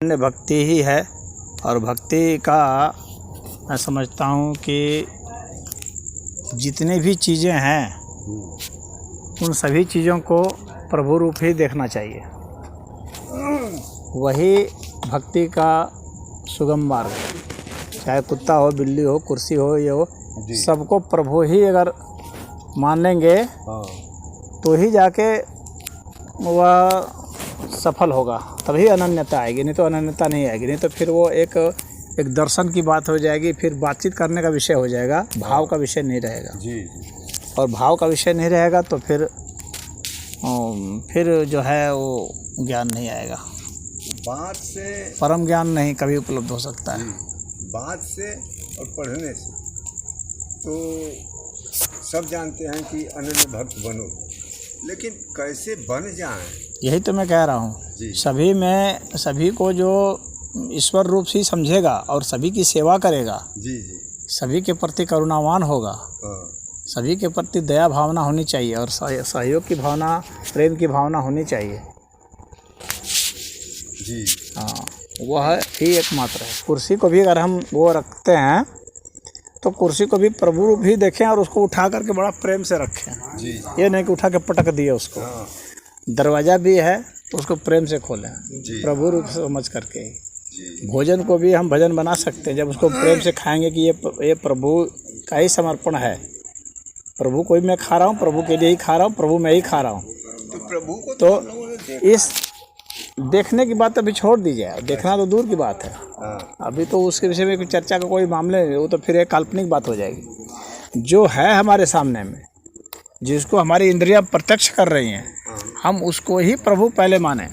अन्य भक्ति ही है। और भक्ति का मैं समझता हूँ कि जितनी भी चीज़ें हैं उन सभी चीज़ों को प्रभु रूप ही देखना चाहिए। वही भक्ति का सुगम मार्ग है। चाहे कुत्ता हो, बिल्ली हो, कुर्सी हो, ये हो, सबको प्रभु ही अगर मान लेंगे तो ही जाके वह सफल होगा, तभी अनन्यता आएगी, नहीं तो अनन्यता नहीं आएगी। नहीं तो फिर वो एक दर्शन की बात हो जाएगी, फिर बातचीत करने का विषय हो जाएगा, भाव का विषय नहीं रहेगा। जी। और भाव का विषय नहीं रहेगा तो फिर जो है वो ज्ञान नहीं आएगा। बात से परम ज्ञान नहीं कभी उपलब्ध हो सकता है। बात से और पढ़ने से तो सब जानते हैं कि अनन्य भक्त बनो, लेकिन कैसे बन जाएं? यही तो मैं कह रहा हूँ। सभी को जो ईश्वर रूप से समझेगा और सभी की सेवा करेगा, सभी के प्रति करुणावान होगा, सभी के प्रति दया भावना होनी चाहिए और सहयोग की भावना, प्रेम की भावना होनी चाहिए। जी हाँ, वह ही एकमात्र है। कुर्सी को भी अगर हम वो रखते हैं तो कुर्सी को भी प्रभु रूप ही देखें और उसको उठा करके बड़ा प्रेम से रखें। जी। ये नहीं कि उठा के पटक दिए उसको। दरवाज़ा भी है तो उसको प्रेम से खोलें, प्रभु रूप से समझ करके। भोजन को भी हम भजन बना सकते हैं, जब उसको प्रेम से खाएंगे कि ये प्रभु का ही समर्पण है। प्रभु को ही मैं खा रहा हूँ, प्रभु के लिए ही खा रहा हूँ, प्रभु मैं ही खा रहा हूँ। तो प्रभु को तो इस देखने की बात अभी छोड़ दीजिए, देखना तो दूर की बात है। अभी तो उसके विषय में चर्चा का कोई मामले नहीं, वो तो फिर एक काल्पनिक बात हो जाएगी। जो है हमारे सामने में, जिसको हमारी इंद्रियां प्रत्यक्ष कर रही हैं, हम उसको ही प्रभु पहले माने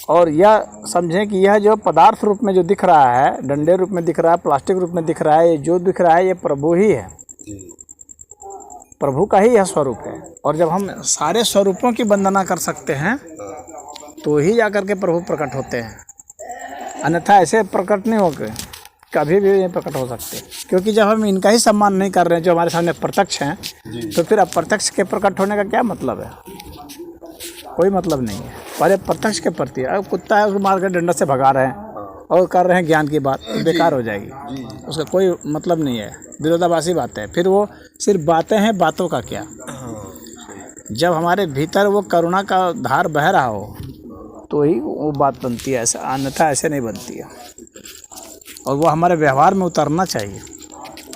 और यह समझें कि यह जो पदार्थ रूप में जो दिख रहा है, डंडे रूप में दिख रहा है, प्लास्टिक रूप में दिख रहा है, ये जो दिख रहा है ये प्रभु ही है, प्रभु का ही यह स्वरूप है। और जब हम सारे स्वरूपों की वंदना कर सकते हैं तो ही जाकर के प्रभु प्रकट होते हैं, अन्यथा ऐसे प्रकट नहीं होकर कभी भी नहीं प्रकट हो सकते। क्योंकि जब हम इनका ही सम्मान नहीं कर रहे हैं जो हमारे सामने प्रत्यक्ष हैं, तो फिर अप्रत्यक्ष के प्रकट होने का क्या मतलब है? कोई मतलब नहीं है। पहले प्रत्यक्ष के प्रति, अब कुत्ता है उसको मार कर डंडा से भगा रहे हैं और कर रहे हैं ज्ञान की बात, तो बेकार हो जाएगी, उसका कोई मतलब नहीं है, विरोधाभासी बात है। फिर वो सिर्फ बातें हैं, बातों का क्या? जब हमारे भीतर वो करुणा का धार बह रहा हो तो ही वो बात बनती है, ऐसा अन्यथा ऐसे नहीं बनती है। और वो हमारे व्यवहार में उतरना चाहिए।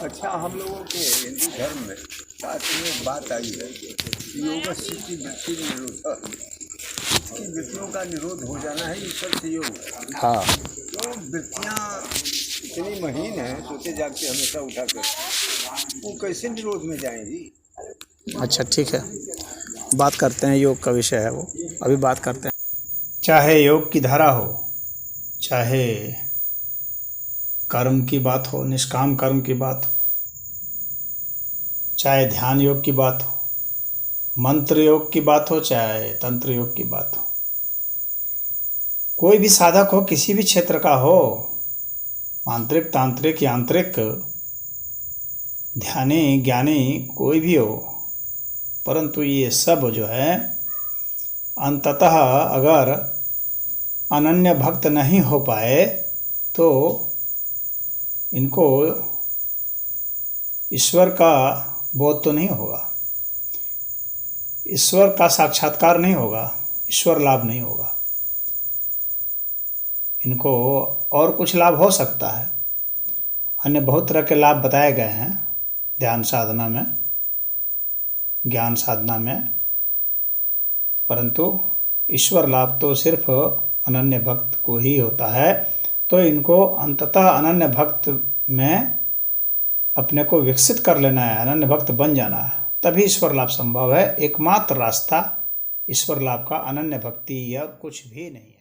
अच्छा, हम लोगों के हिंदू धर्म में शास्त्र में एक बात आई है, योग की वृत्ति निरोध, इसकी वृत्तियों का निरोध हो जाना है ईश्वर से योग। हाँ, तो वृत्तियाँ इतनी महीन हैं, सोते जागते हमेशा उठा कर, वो कैसे निरोध में जाएंगी? अच्छा ठीक है, बात करते हैं। योग का विषय है वो, अभी बात करते हैं। चाहे योग की धारा हो, चाहे कर्म की बात हो, निष्काम कर्म की बात हो, चाहे ध्यान योग की बात हो, मंत्र योग की बात हो, चाहे तंत्र योग की बात हो, कोई भी साधक हो, किसी भी क्षेत्र का हो, मांत्रिक, तांत्रिक, यांत्रिक, ध्यानी, ज्ञानी, कोई भी हो, परंतु ये सब जो है अंततः अगर अनन्य भक्त नहीं हो पाए तो इनको ईश्वर का बोध तो नहीं होगा, ईश्वर का साक्षात्कार नहीं होगा, ईश्वर लाभ नहीं होगा। इनको और कुछ लाभ हो सकता है, अन्य बहुत तरह के लाभ बताए गए हैं ध्यान साधना में, ज्ञान साधना में, परंतु ईश्वर लाभ तो सिर्फ अनन्य भक्त को ही होता है। तो इनको अंततः अनन्य भक्त में अपने को विकसित कर लेना है, अनन्य भक्त बन जाना है, तभी ईश्वर लाभ संभव है। एकमात्र रास्ता ईश्वर लाभ का अनन्य भक्ति या कुछ भी नहीं।